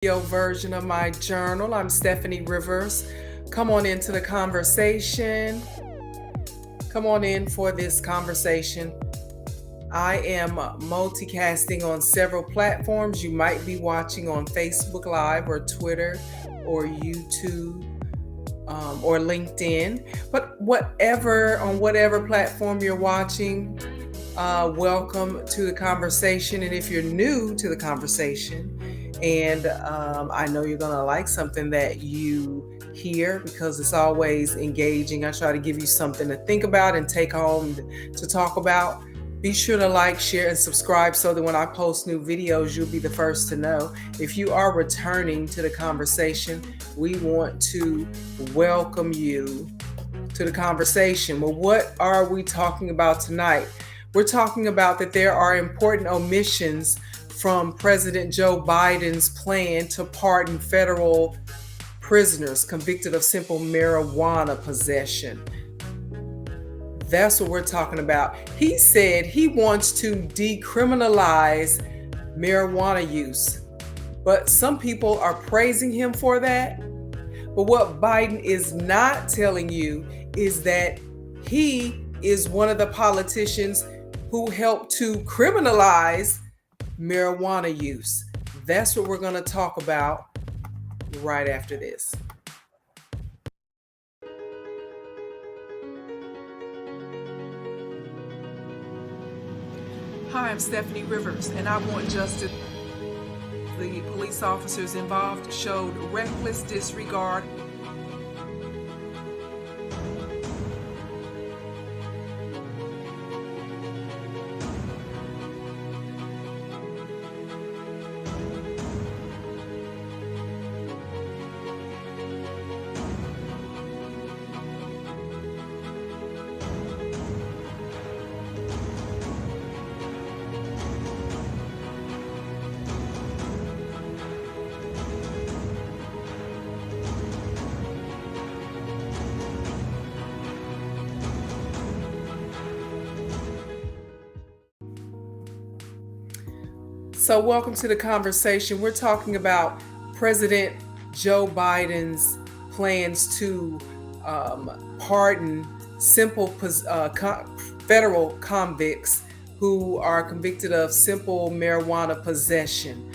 Video version of my journal. I'm Steffanie Rivers. Come on into the conversation. Come on in for this conversation. I am multicasting on several platforms. You might be watching on Facebook Live or Twitter or YouTube or LinkedIn. But on whatever platform you're watching, welcome to the conversation. And if you're new to the conversation, and I know you're going to like something that you hear because it's always engaging. I try to give you something to think about and take home to talk about. Be sure to like, share, and subscribe so that when I post new videos, you'll be the first to know. If you are returning to the conversation, we want to welcome you to the conversation. Well, what are we talking about tonight? We're talking about that there are important omissions from President Joe Biden's plan to pardon federal prisoners convicted of simple marijuana possession. That's what we're talking about. He said he wants to decriminalize marijuana use, but some people are praising him for that. But what Biden is not telling you is that he is one of the politicians who helped to criminalize marijuana use. That's what we're going to talk about right after this. Hi, I'm Steffanie Rivers, and I want justice. The police officers involved showed reckless disregard. So welcome to the conversation. We're talking about President Joe Biden's plans to pardon simple federal convicts who are convicted of simple marijuana possession.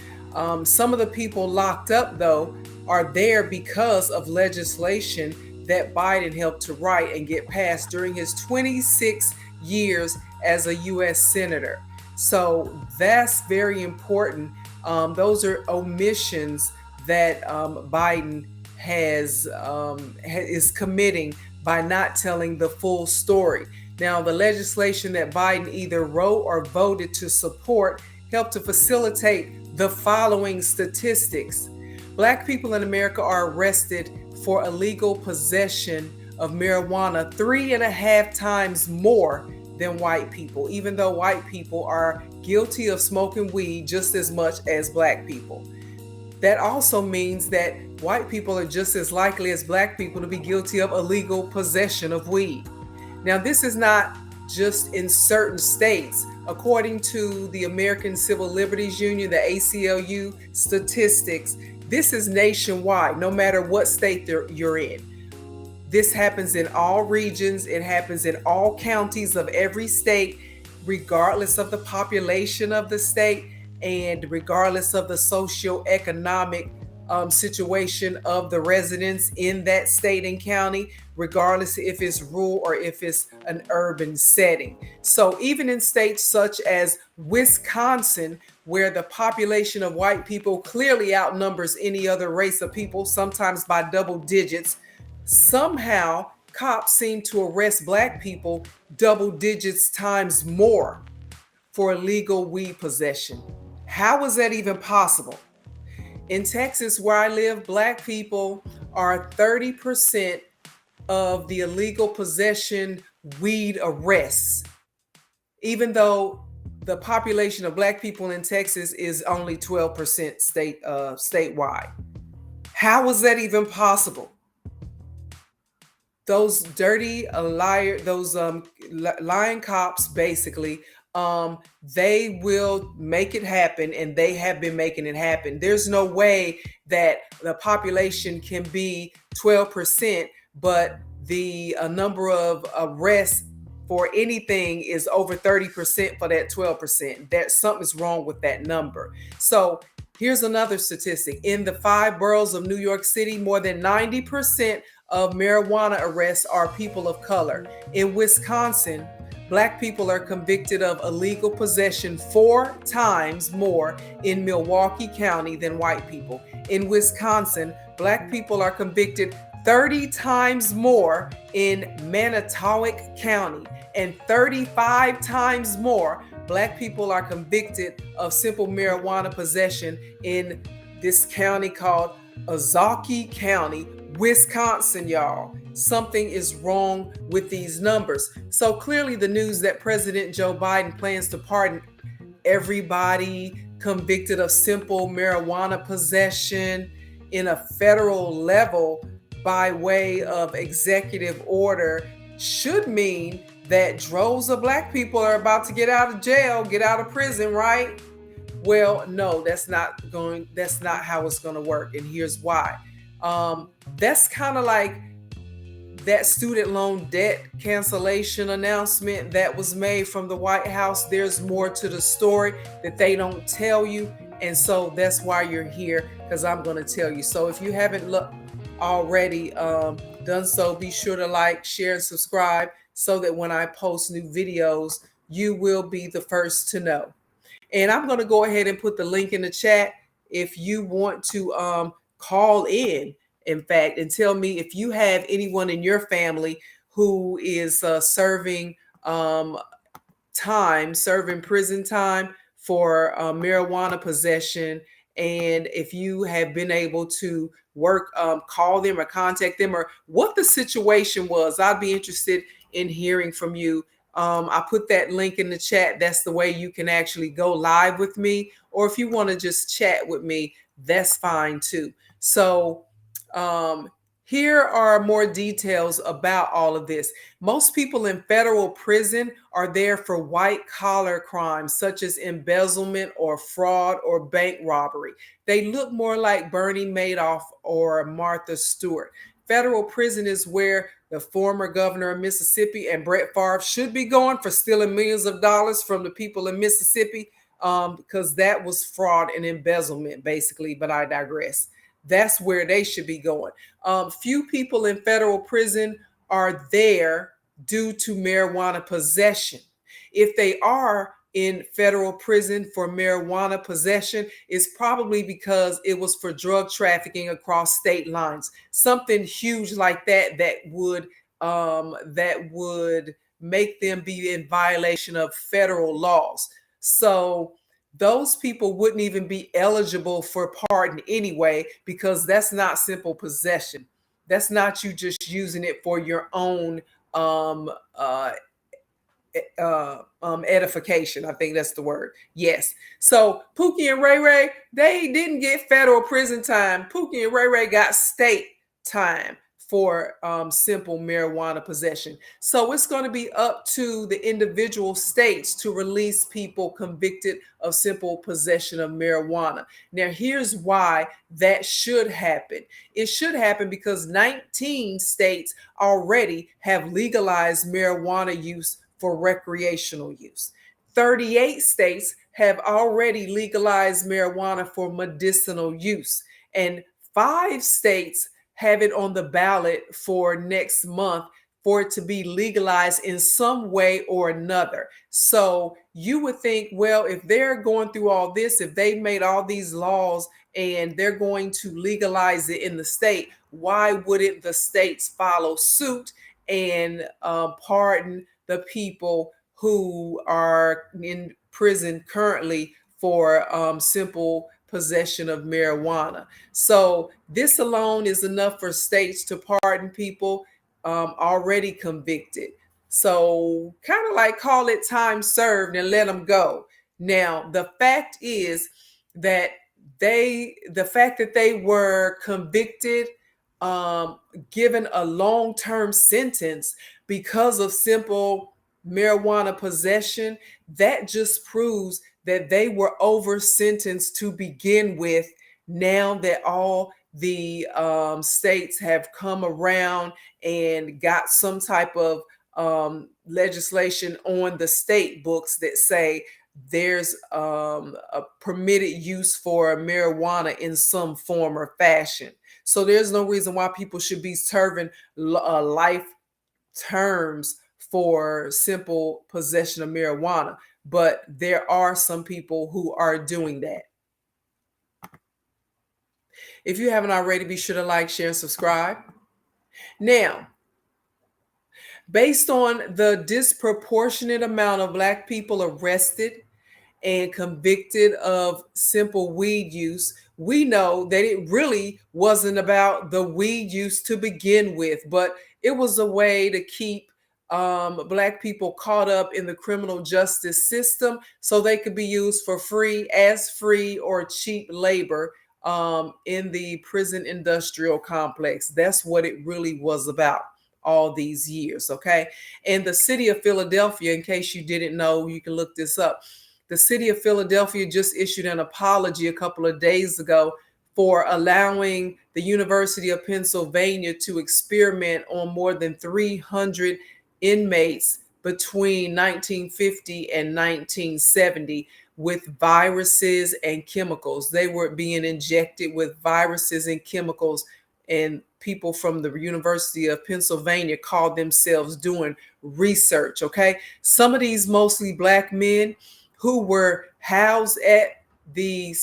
Some of the people locked up, though, are there because of legislation that Biden helped to write and get passed during his 26 years as a U.S. Senator. So that's very important. Those are omissions that Biden is committing by not telling the full story. Now, the legislation that Biden either wrote or voted to support helped to facilitate the following statistics. Black people in America are arrested for illegal possession of marijuana 3.5 times more than white people, even though white people are guilty of smoking weed just as much as black people. That also means that white people are just as likely as black people to be guilty of illegal possession of weed. Now, this is not just in certain states. According to the American Civil Liberties Union, the ACLU statistics, this is nationwide, no matter what state you're in. This happens in all regions. It happens in all counties of every state, regardless of the population of the state and regardless of the socioeconomic situation of the residents in that state and county, regardless if it's rural or if it's an urban setting. So even in states such as Wisconsin, where the population of white people clearly outnumbers any other race of people, sometimes by double digits, somehow cops seem to arrest black people double digits times more for illegal weed possession. How is that even possible? In Texas, where I live, black people are 30% of the illegal possession weed arrests, even though the population of black people in Texas is only 12% statewide. How is that even possible? Those dirty lying cops basically they will make it happen, and they have been making it happen. There's no way that the population can be 12%, but the number of arrests for anything is over 30% for that 12%. That something's wrong with that number. So here's another statistic. In the 5 boroughs of New York City, more than 90% of marijuana arrests are people of color. In Wisconsin, Black people are convicted of illegal possession 4 times more in Milwaukee County than white people. In Wisconsin, Black people are convicted 30 times more in Manitowoc County, and 35 times more Black people are convicted of simple marijuana possession in this county called Ozaukee County, Wisconsin, y'all. Something is wrong with these numbers. So clearly the news that President Joe Biden plans to pardon everybody convicted of simple marijuana possession in a federal level by way of executive order should mean that droves of Black people are about to get out of jail, get out of prison, right? Well, no, that's not how it's going to work. And here's why. That's kind of like that student loan debt cancellation announcement that was made from the White House. There's more to the story that they don't tell you. And so that's why you're here, because I'm going to tell you. So if you haven't already done so, be sure to like, share, and subscribe so that when I post new videos, you will be the first to know. And I'm going to go ahead and put the link in the chat if you want to call in fact, and tell me if you have anyone in your family who is serving prison time for marijuana possession. And if you have been able to work, call them or contact them, or what the situation was. I'd be interested in hearing from you. I put that link in the chat. That's the way you can actually go live with me. Or if you want to just chat with me, that's fine too. So here are more details about all of this. Most people in federal prison are there for white collar crimes such as embezzlement or fraud or bank robbery. They look more like Bernie Madoff or Martha Stewart. Federal prison is where the former governor of Mississippi and Brett Favre should be going for stealing millions of dollars from the people in Mississippi, because that was fraud and embezzlement, basically, but I digress. That's where they should be going. Few people in federal prison are there due to marijuana possession. If they are in federal prison for marijuana possession, it's probably because it was for drug trafficking across state lines. Something huge like that would make them be in violation of federal laws. So those people wouldn't even be eligible for pardon anyway, because that's not simple possession. That's not you just using it for your own edification. I think that's the word. Yes. So Pookie and Ray Ray, they didn't get federal prison time. Pookie and Ray Ray got state time for simple marijuana possession. So it's going to be up to the individual states to release people convicted of simple possession of marijuana. Now, here's why that should happen. It should happen because 19 states already have legalized marijuana use for recreational use. 38 states have already legalized marijuana for medicinal use, and 5 states have it on the ballot for next month for it to be legalized in some way or another. So you would think, well, if they're going through all this, if they made all these laws and they're going to legalize it in the state, why wouldn't the states follow suit and pardon the people who are in prison currently for simple possession of marijuana? So this alone is enough for states to pardon people already convicted. So kind of like call it time served and let them go. Now, the fact is that they were convicted, given a long-term sentence because of simple marijuana possession, that just proves that they were over sentenced to begin with. Now that all the states have come around and got some type of legislation on the state books that say there's a permitted use for marijuana in some form or fashion. So there's no reason why people should be serving life terms for simple possession of marijuana. But there are some people who are doing that. If you haven't already, be sure to like, share, and subscribe. Now, based on the disproportionate amount of Black people arrested and convicted of simple weed use, we know that it really wasn't about the weed use to begin with, but it was a way to keep Black people caught up in the criminal justice system so they could be used for free or cheap labor in the prison industrial complex. That's what it really was about all these years, okay? And the city of Philadelphia, in case you didn't know, you can look this up. The city of Philadelphia just issued an apology a couple of days ago for allowing the University of Pennsylvania to experiment on more than 300 inmates between 1950 and 1970 with viruses and chemicals. They were being injected with viruses and chemicals, and people from the University of Pennsylvania called themselves doing research, okay? Some of these mostly Black men who were housed at the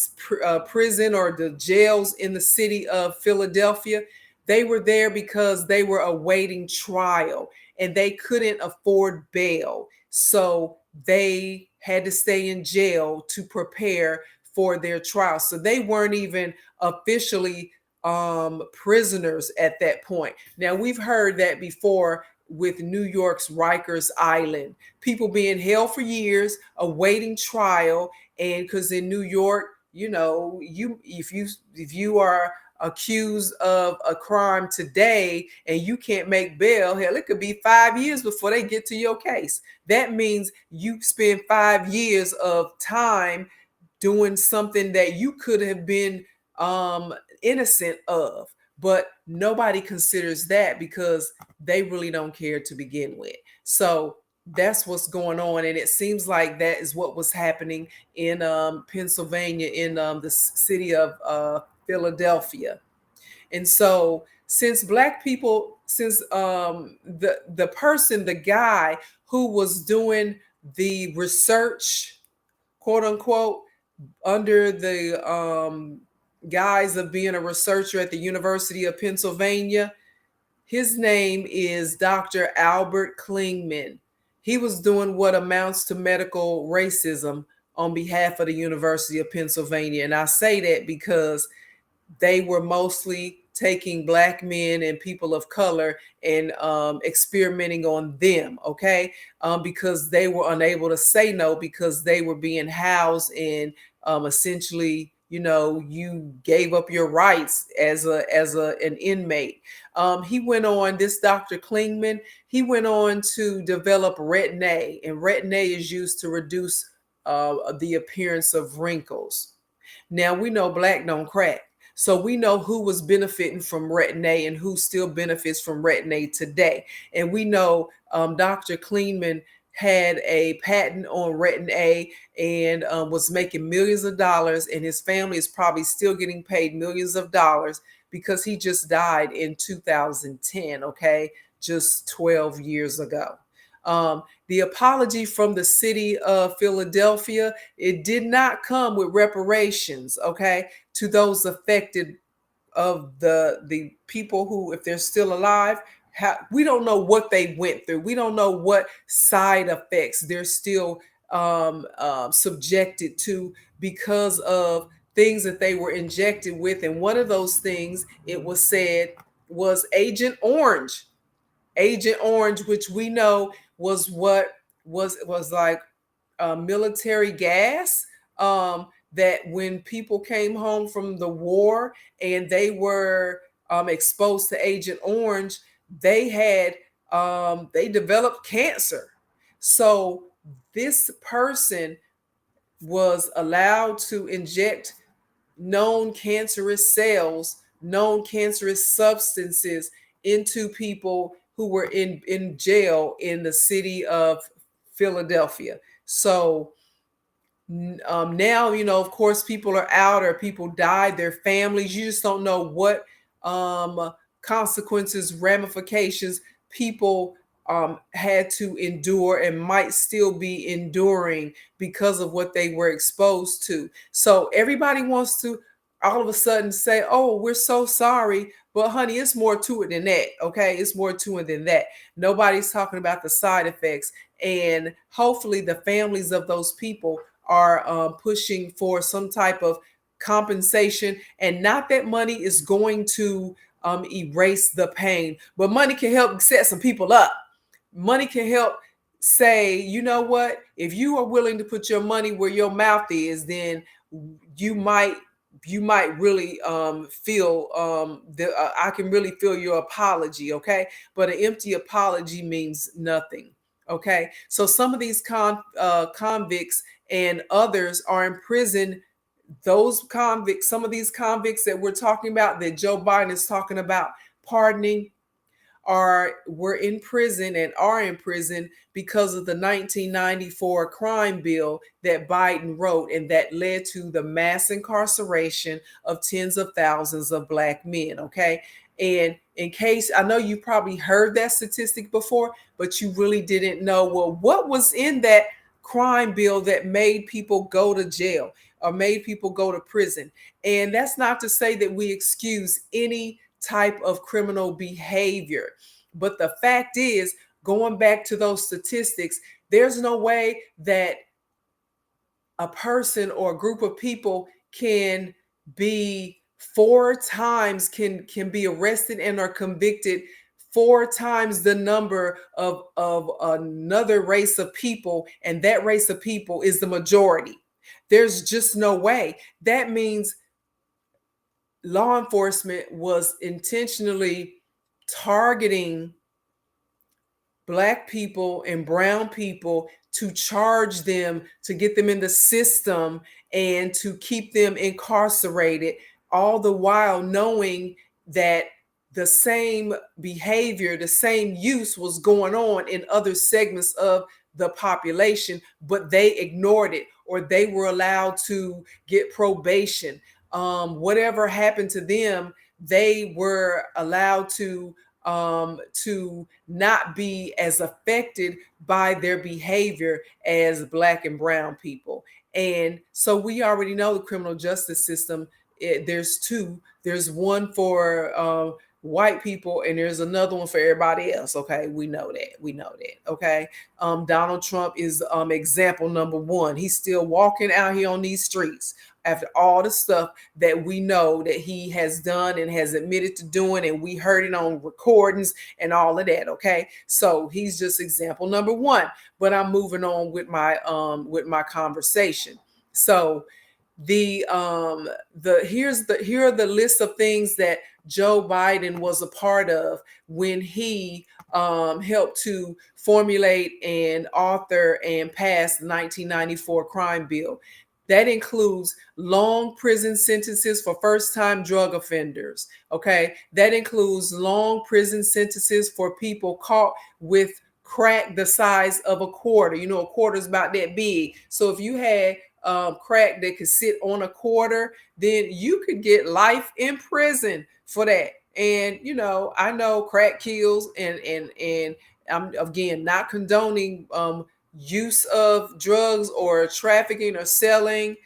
prison or the jails in the city of Philadelphia, they were there because they were awaiting trial and they couldn't afford bail. So they had to stay in jail to prepare for their trial. So they weren't even officially prisoners at that point. Now, we've heard that before with New York's Rikers Island, people being held for years awaiting trial. And because in New York, you know, if you are accused of a crime today and you can't make bail, hell, it could be 5 years before they get to your case. That means you spend 5 years of time doing something that you could have been innocent of. But nobody considers that because they really don't care to begin with. So that's what's going on. And it seems like that is what was happening in Pennsylvania, in the city of Philadelphia. And so since Black people, since the guy who was doing the research, quote unquote, under the guise of being a researcher at the University of Pennsylvania, his name is Dr. Albert Klingman. He was doing what amounts to medical racism on behalf of the University of Pennsylvania. And I say that because they were mostly taking Black men and people of color and experimenting on them, okay? Because they were unable to say no because they were being housed in essentially, you know, you gave up your rights as an inmate. He went on, this Dr. Klingman, he went on to develop Retin A, and Retin A is used to reduce the appearance of wrinkles. Now we know Black don't crack. So we know who was benefiting from Retin A and who still benefits from Retin A today. And we know Dr. Klingman had a patent on Retin A and was making millions of dollars, and his family is probably still getting paid millions of dollars because he just died in 2010, okay, just 12 years ago. The apology from the city of Philadelphia, it did not come with reparations, okay, to those affected of the people who, if they're still alive, we don't know what they went through. We don't know what side effects they're still subjected to because of things that they were injected with. And one of those things, it was said, was Agent Orange. Agent Orange, which we know was what was like military gas, that when people came home from the war and they were exposed to Agent Orange, they had they developed cancer. So this person was allowed to inject known cancerous cells, known cancerous substances into people who were in jail in the city of Philadelphia. So now, of course, people are out or people died, their families. You just don't know what consequences, ramifications people had to endure and might still be enduring because of what they were exposed to. So everybody wants to all of a sudden say, "Oh, we're so sorry." But honey, it's more to it than that. Okay, it's more to it than that. Nobody's talking about the side effects, and hopefully, the families of those people are pushing for some type of compensation, and not that money is going to erase the pain, but money can help set some people up. Money can help say, you know what, if you are willing to put your money where your mouth is, then you might really feel I can really feel your apology. Okay, but an empty apology means nothing. Okay, so some of these convicts and others are in prison. Those convicts, some of these convicts that we're talking about, that Joe Biden is talking about pardoning, were in prison and are in prison because of the 1994 crime bill that Biden wrote, and that led to the mass incarceration of tens of thousands of Black men. Okay, and in case, I know you probably heard that statistic before, but you really didn't know, well, what was in that crime bill that made people go to jail or made people go to prison. And that's not to say that we excuse any type of criminal behavior. But the fact is, going back to those statistics, there's no way that a person or a group of people can be four times can be arrested and are convicted four times the number of another race of people, and that race of people is the majority. There's just no way. That means law enforcement was intentionally targeting Black people and brown people to charge them, to get them in the system, and to keep them incarcerated, all the while knowing that the same behavior, the same use was going on in other segments of the population, but they ignored it, or they were allowed to get probation. Whatever happened to them, they were allowed to not be as affected by their behavior as Black and brown people. And so we already know the criminal justice system. There's two. There's one for white people, and there's another one for everybody else. Okay, we know that. We know that. Okay, Donald Trump is example number one. He's still walking out here on these streets after all the stuff that we know that he has done and has admitted to doing, and we heard it on recordings and all of that. Okay, so he's just example number one. But I'm moving on with my conversation. So here are the list of things that Joe Biden was a part of when he helped to formulate and author and pass the 1994 crime bill. That includes long prison sentences for first-time drug offenders. Okay, that includes long prison sentences for people caught with crack the size of a quarter. You know, a quarter is about that big. So if you had crack that could sit on a quarter, then you could get life in prison for that. And I know crack kills, and I'm again not condoning use of drugs or trafficking or selling,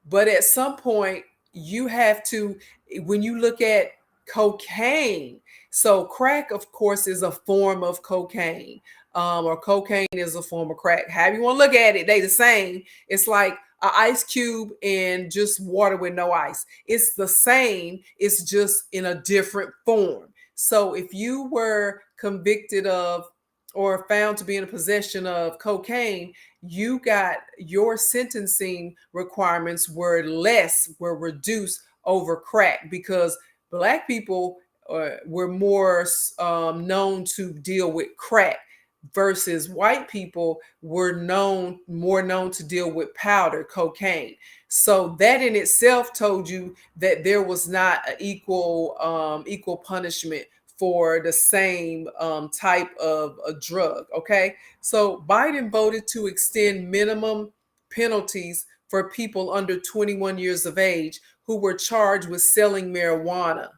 but at some point you have to, when you look at cocaine, so crack of course is a form of cocaine, or cocaine is a form of crack, however you want to look at it, they the same. It's like an ice cube and just water with no ice. It's the same, it's just in a different form. So if you were convicted of or found to be in possession of cocaine, you got your sentencing requirements were reduced over crack, because Black people were more known to deal with crack. versus white people were more known to deal with powder cocaine. So that in itself told you that there was not an equal punishment for the same type of a drug. Okay, so Biden voted to extend minimum penalties for people under 21 years of age who were charged with selling marijuana.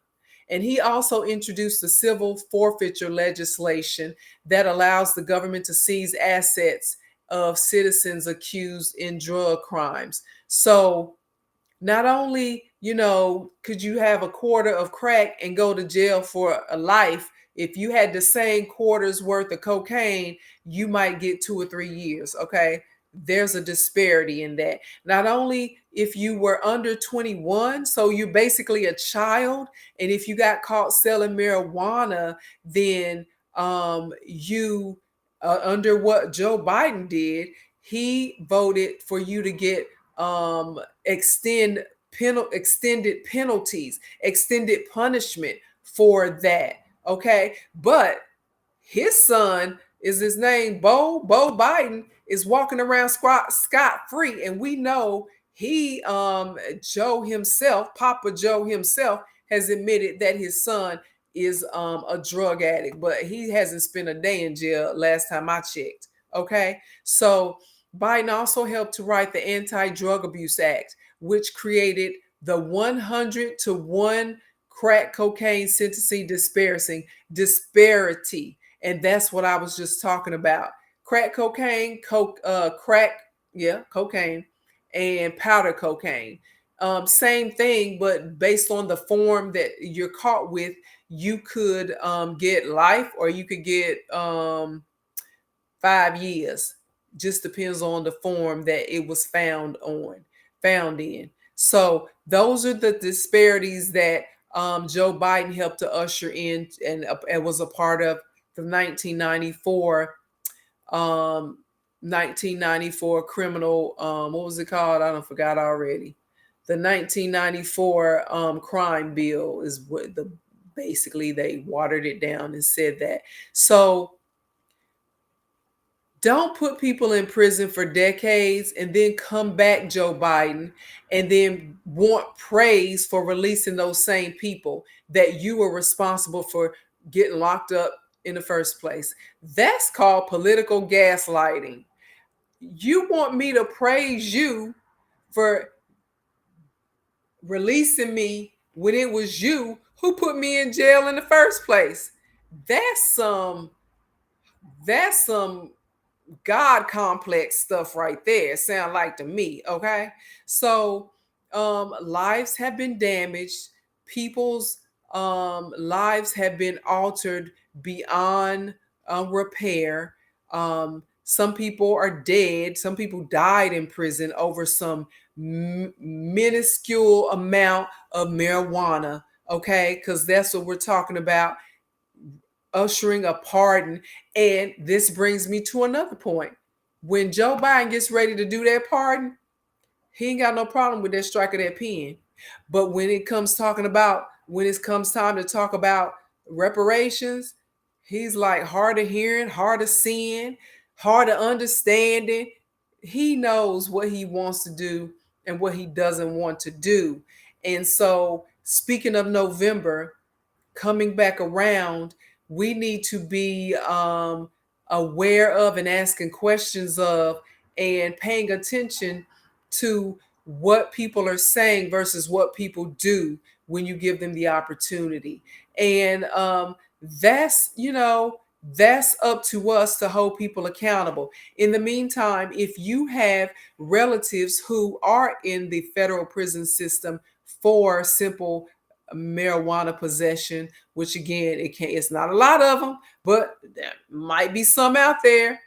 And he also introduced the civil forfeiture legislation that allows the government to seize assets of citizens accused in drug crimes. So not only, could you have a quarter of crack and go to jail for a life, if you had the same quarter's worth of cocaine, you might get 2 or 3 years. Okay. There's a disparity in that. Not only if you were under 21, so you're basically a child, and if you got caught selling marijuana, then you under what Joe Biden did, he voted for you to get extended penalties, extended punishment for that. Okay, but his son is his name Bo Biden is walking around scot free, and we know he Joe himself, Papa Joe himself, has admitted that his son is a drug addict, but he hasn't spent a day in jail last time I checked. Okay, so Biden also helped to write the Anti-Drug Abuse Act, which created the 100-to-1 crack cocaine sentencing disparity. And that's what I was just talking about. Crack cocaine, cocaine, and powder cocaine. Same thing, but based on the form that you're caught with, you could get life or you could get 5 years. Just depends on the form that it was found in. So those are the disparities that Joe Biden helped to usher in, and was a part of the 1994 criminal, what was it called? I don't forgot already. The 1994 crime bill is what basically they watered it down and said that. So don't put people in prison for decades and then come back, Joe Biden, and then want praise for releasing those same people that you were responsible for getting locked up in the first place. That's called political gaslighting. You want me to praise you for releasing me when it was you who put me in jail in the first place. That's some God complex stuff right there. Sound like to me. Okay. So lives have been damaged. People's lives have been altered beyond repair. Some people are dead. Some people died in prison over some minuscule amount of marijuana. Okay. Because that's what we're talking about, ushering a pardon. And this brings me to another point. When Joe Biden gets ready to do that pardon, he ain't got no problem with that strike of that pen. But when it comes time to talk about reparations, he's like hard of hearing, hard of seeing, hard of understanding. He knows what he wants to do and what he doesn't want to do. And so, speaking of November, coming back around, we need to be aware of and asking questions of and paying attention to what people are saying versus what people do when you give them the opportunity. And that's up to us to hold people accountable. In the meantime, if you have relatives who are in the federal prison system for simple marijuana possession, which again, it's not a lot of them, but there might be some out there.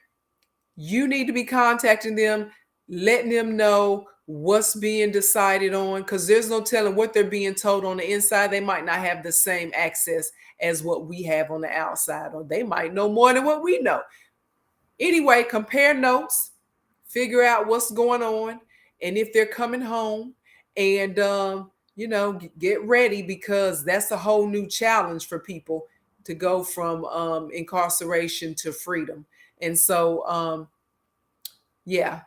You need to be contacting them, letting them know what's being decided on, because there's no telling what they're being told on the inside. They might not have the same access as what we have on the outside, or they might know more than what we know. Anyway, compare notes, figure out what's going on, and if they're coming home, and get ready, because that's a whole new challenge for people to go from incarceration to freedom. And so, yeah,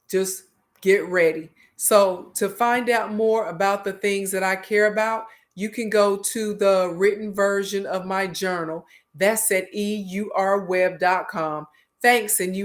just get ready. So, to find out more about the things that I care about, you can go to the written version of my journal. That's at eurweb.com. Thanks, and you